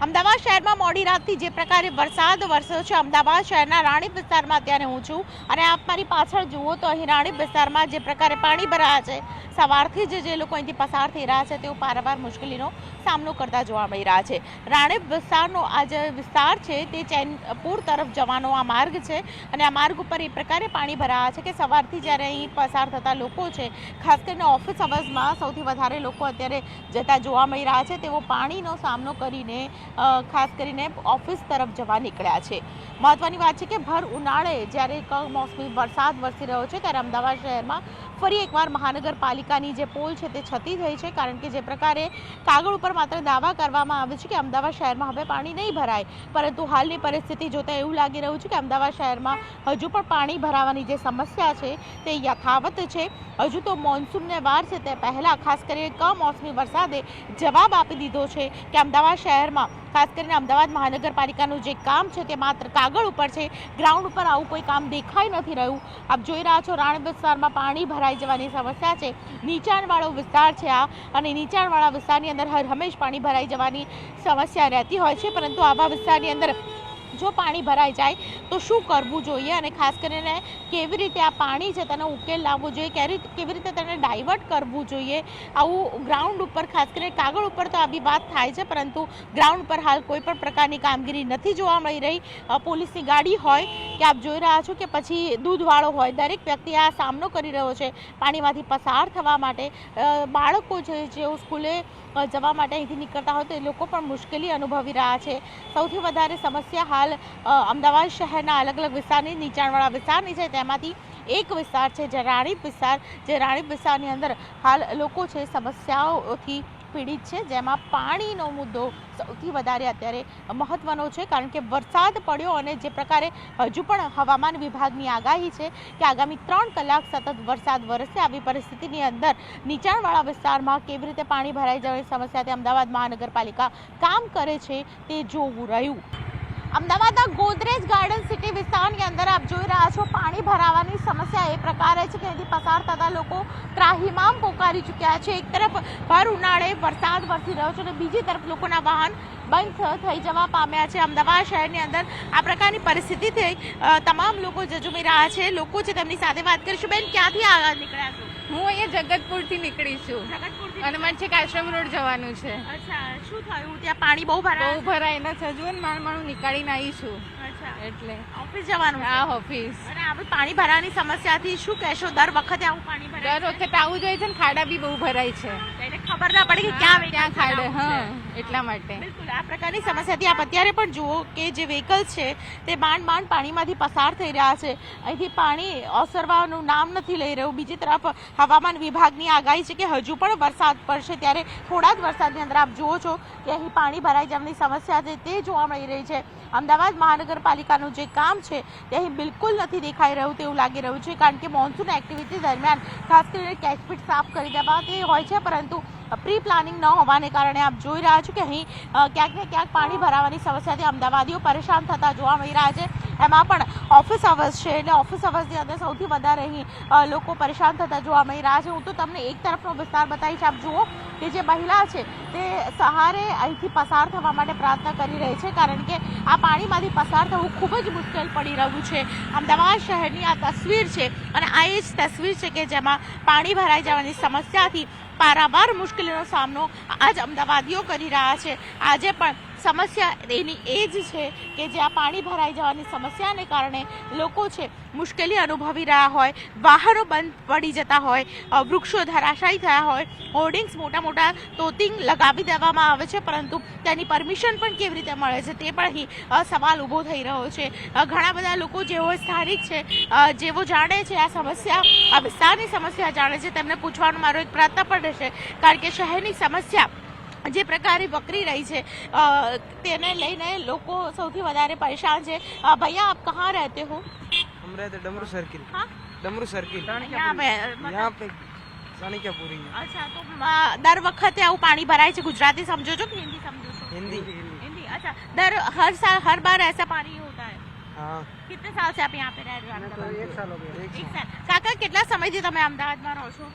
અમદાવાદ શહેરમાં મોડી રાતથી જે પ્રકારે વરસાદ વરસ્યો છે, અમદાવાદ શહેરના રાણીપ વિસ્તારમાં અત્યારે હું છું અને આપ મારી પાછળ જુઓ તો અહીં રાણીપ વિસ્તારમાં જે પ્રકારે પાણી ભરાયા છે, સવારથી જે લોકો અહીંથી પસાર થઈ રહ્યા છે તેઓ પારાવાર મુશ્કેલીનો સામનો કરતા જોવા મળી રહ્યા છે। રાણીપ વિસ્તારનો આ જે વિસ્તાર છે તે ચેનપુર તરફ જવાનો આ માર્ગ છે અને આ માર્ગ ઉપર એ પ્રકારે પાણી ભરાયા છે કે સવારથી જ્યારે અહીં પસાર થતા લોકો છે, ખાસ કરીને ઓફિસ અવર્સમાં સૌથી વધારે લોકો અત્યારે જતા જોવા મળી રહ્યા છે, તેઓ પાણીનો સામનો કરીને ખાસ કરીને ઓફિસ તરફ જવા નીકળ્યા છે। મહત્વની વાત છે કે ભર ઉનાળે જ્યારે કમોસમી વરસાદ વરસી રહ્યો છે ત્યારે અમદાવાદ શહેરમાં ફરી એકવાર મહાનગરપાલિકાની જે પોલ છે તે છતી થઈ છે, કારણ કે જે પ્રકારે કાગળ ઉપર માત્ર દાવા કરવામાં આવે છે કે અમદાવાદ શહેરમાં હવે પાણી નહીં ભરાય, પરંતુ હાલની પરિસ્થિતિ જોતા એવું લાગી રહ્યું છે કે અમદાવાદ શહેરમાં હજુ પણ પાણી ભરાવાની જે સમસ્યા છે તે યથાવત છે। હજુ તો મોન્સૂનને વાર છે તે પહેલાં ખાસ કરીને કમોસમી વરસાદે જવાબ આપી દીધો છે કે અમદાવાદ શહેરમાં ખાસ કરીને અમદાવાદ મહાનગરપાલિકાનું જે કામ છે તે માત્ર કાગળ ઉપર છે, ગ્રાઉન્ડ ઉપર આવું કોઈ કામ દેખાઈ નથી રહ્યું। આપ જોઈ રહ્યા છો રાણીપ વિસ્તારમાં પાણી ભરાઈ જવાની સમસ્યા છે, નીચાણવાળો વિસ્તાર છે આ, અને નીચાણવાળા વિસ્તારની અંદર હર હંમેશ પાણી ભરાઈ જવાની સમસ્યા રહેતી હોય છે, પરંતુ આવા વિસ્તારની અંદર જો પાણી ભરાઈ જાય તો શું કરવું જોઈએ અને ખાસ કરીને કેવી રીતે આ પાણી છે તેનો ઉકેલ લાવવો જોઈએ, કેવી રીતે તેને ડાયવર્ટ કરવું જોઈએ, આવું ગ્રાઉન્ડ ઉપર ખાસ કરીને કાગળ ઉપર તો આવી વાત થાય છે, પરંતુ ગ્રાઉન્ડ પર હાલ કોઈ પણ પ્રકારની કામગીરી નથી જોવા મળી રહી। પોલીસની ગાડી હોય કે આપ જોઈ રહ્યા છો કે પછી દૂધવાળો હોય, દરેક વ્યક્તિ આ સામનો કરી રહ્યો છે પાણીમાંથી પસાર થવા માટે। બાળકો છે જેઓ સ્કૂલે જવા માટે અહીંથી નીકળતા હોય તો એ લોકો પણ મુશ્કેલી અનુભવી રહ્યા છે। સૌથી વધારે સમસ્યા હાલ અમદાવાદ શહેરના અલગ અલગ વિસ્તારની નીચાણવાળા વિસ્તારની છે, તેમાંથી એક વિસ્તાર છે જે રાણીપ વિસ્તાર, જે રાણીપ વિસ્તારની અંદર હાલ લોકો છે સમસ્યાઓથી પીડિત છે, જેમાં પાણીનો મુદ્દો સૌથી વધારે અત્યારે મહત્વનો છે, કારણ કે વરસાદ પડ્યો અને જે પ્રકારે હજુ પણ હવામાન વિભાગની આગાહી છે કે આગામી 3 કલાક સતત વરસાદ વરસશે। આવી પરિસ્થિતિની અંદર નીચાણવાળા વિસ્તારમાં કેવી રીતે પાણી ભરાઈ જવાની સમસ્યાથી અમદાવાદ મહાનગરપાલિકા કામ કરે છે તે જોવું રહ્યું। અમદાવાદના ગોદરેજ ગાર્ડન સિટી વિસ્તારની અંદર આપ જોઈ રહ્યા છો પાણી ભરાવાની સમસ્યા એ પ્રકારે છે કે અહીંથી પસાર થતા લોકો ત્રાહિમામ પોકારી ચૂક્યા છે। એક તરફ ભર ઉનાળે વરસાદ વરસી રહ્યો છે અને બીજી તરફ લોકોના વાહન બંધ થઈ જવા પામ્યા છે। અમદાવાદ શહેરની અંદર આ પ્રકારની પરિસ્થિતિથી તમામ લોકો ઝઝૂમી રહ્યા છે। લોકો છે તેમની સાથે વાત કરીશું। બેન, ક્યાંથી આગળ નીકળ્યા છો? હું અહીંયા જગતપુરથી નીકળી છું અને મને છેક આશ્રમ રોડ જવાનું છે। અચ્છા, શું થયું? ત્યાં પાણી બહુ ભરાયેલા છે, જુઓ ને મારું નીકાળીને આવી છું, એટલે ઓફિસ જવાનું? હા, ઓફિસ। અને આપણે પાણી ભરાવાની સમસ્યાથી શું કહેશો? દર વખતે આવું પાણી ભરાય? દર વખતે આવું જોઈએ છે ને, ખાડા બી બહુ ભરાય છે, એટલે ખબર ના પડે કે ક્યાં ખાડે। હા, એટલા માટે બિલકુલ આ પ્રકારની સમસ્યાથી આપ અત્યારે પણ જુઓ કે જે વ્હીકલ્સ છે તે માંડ પાણીમાંથી પસાર થઈ રહ્યા છે, અહીંથી પાણી ઓસરવાનું નામ નથી લઈ રહ્યું। બીજી તરફ હવામાન વિભાગની આગાહી છે કે હજુ પણ વરસાદ પડશે, ત્યારે થોડા જ વરસાદની અંદર આપ જુઓ છો કે અહીં પાણી ભરાઈ જવાની સમસ્યા છે તે જોવા મળી રહી છે। અમદાવાદ મહાનગરપાલિકાનું જે કામ છે તે અહીં બિલકુલ નથી દેખાઈ રહ્યું તેવું લાગી રહ્યું છે, કારણ કે મોન્સૂન એક્ટિવિટી દરમિયાન ખાસ કરીને કેચપીટ સાફ કરી દેવા તે હોય છે, પરંતુ પ્રી પ્લાનિંગ ન હોવાને કારણે આપ જોઈ રહ્યા છો કે અહીં ક્યાંક ને ક્યાંક પાણી ભરાવાની સમસ્યાથી અમદાવાદીઓ પરેશાન થતા જોવા મળી રહ્યા છે। એમાં પણ ઓફિસ અવર્સ છે, એટલે ઓફિસ અવર્સની અંદર સૌથી વધારે અહીં લોકો પરેશાન થતા જોવા મળી રહ્યા છે। હું તો તમને એક તરફનો વિસ્તાર બતાવીશ। આપ જુઓ કે જે મહિલા છે તે સહારે અહીંથી પસાર થવા માટે પ્રયત્ન કરી રહી છે, કારણ કે આ પાણીમાંથી પસાર થવું ખૂબ જ મુશ્કેલ પડી રહ્યું છે। અમદાવાદ શહેરની આ તસવીર છે અને આ એ જ તસવીર છે કે જેમાં પાણી ભરાઈ જવાની સમસ્યાથી પારાવાર મુશ્કેલીનો સામનો આજ અમદાવાદીઓ કરી રહ્યા છે। આજે પણ સમસ્યા એની એ જ છે કે જ્યાં પાણી ભરાઈ જવાની સમસ્યાને કારણે લોકો છે મુશ્કેલી અનુભવી રહ્યા હોય, વાહનો બંધ પડી જતા હોય, વૃક્ષો ધરાશાયી થયા હોય, હોર્ડિંગ્સ મોટા તોતિંગ લગાવી દેવામાં આવે છે, પરંતુ તેની પરમિશન પણ કેવી રીતે મળે છે તે પણ અહીં સવાલ ઊભો થઈ રહ્યો છે। ઘણા બધા લોકો જેઓ સ્થાનિક છે, જેઓ જાણે છે આ સમસ્યા, આ વિસ્તારની સમસ્યા જાણે છે, તેમને પૂછવાનો મારો એક પ્રયત્ન પણ રહેશે, કારણ કે શહેરની સમસ્યા જે પ્રકારે વકરી રહી છે તેને લઈને લોકો સૌથી વધારે પરેશાન છે। ભैया, आप कहाँ रहते हो? हम रहते डमरू सर्किल। हाँ? डमरू सर्किल यहाँ पे चाणक्यपुरी। अच्छा, तो દર વખતે આવું પાણી ભરાય છે? ગુજરાતી समझो છો कि हिंदी समझो છો? हिंदी। अच्छा, हर बार ऐसा पानी होता है? हाँ। कितने साल से आप यहाँ पे रह रहे हो? 1 साल हो गया। 1 साल। કાકા, કેટલા સમયથી તમે અમદાવાદમાં રહો છો?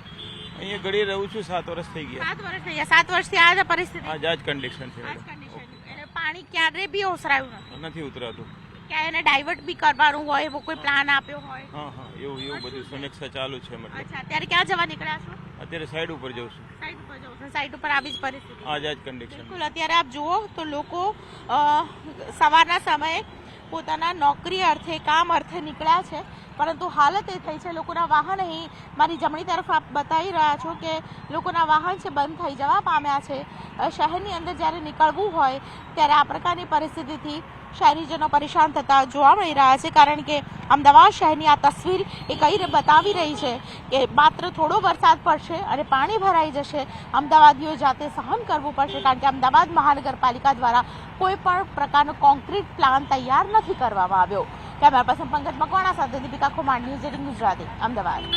અહીંયા ઘડી રહું છું, 7 વર્ષ થઈ ગયા। 7 વર્ષ થઈ ગયા? 7 વર્ષથી આ જ પરિસ્થિતિ? આ જ કન્ડિશન છે। પાણી ક્યારે બી ઓસરાયું નથી ઉતરાતું. ક્યાં એને ડાયવર્ટ બી કરવાનું હોય એવો કોઈ પ્લાન આપ્યો હોય? હા હા, એવું બધું સમીક્ષા ચાલુ છે. મતલબ અચ્છા, અત્યારે ક્યાં જવા નીકળ્યા છો? અત્યારે સાઈડ ઉપર જઉં છું. સાઈડ ઉપર જવું છે. સાઈડ ઉપર આવી જ પરિસ્થિતિ. આ જ કન્ડિશન. બિલકુલ, અત્યારે આપ જુઓ તો લોકો સવારના સમયે પોતાના નોકરી અર્થે કામ અર્થે નીકળ્યા છે, પરંતુ હાલત એ થઈ છે લોકોના વાહન અહીં મારી જમણી તરફ આપ બતાવી રહ્યા છો કે લોકોના વાહન છે બંધ થઈ જવા પામ્યા છે. શહેરની અંદર જ્યારે નીકળવું હોય ત્યારે આ પ્રકારની પરિસ્થિતિથી શહેરીજનો પરેશાન થતા જોવા મળી રહ્યા છે, કારણ કે અમદાવાદ શહેરની આ તસવીર એ કઈ બતાવી રહી છે કે માત્ર થોડો વરસાદ પડશે અને પાણી ભરાઈ જશે. અમદાવાદીઓ જાતે સહન કરવું પડશે, કારણ કે અમદાવાદ મહાનગરપાલિકા દ્વારા કોઈ પણ પ્રકારનો કોન્ક્રીટ પ્લાન તૈયાર નથી કરવામાં આવ્યો. કેમેરા પર્સન પંકજ મકવાણા સાથે દીપિકા ખુમાણ, ન્યૂઝ 18 ગુજરાતી, અમદાવાદ.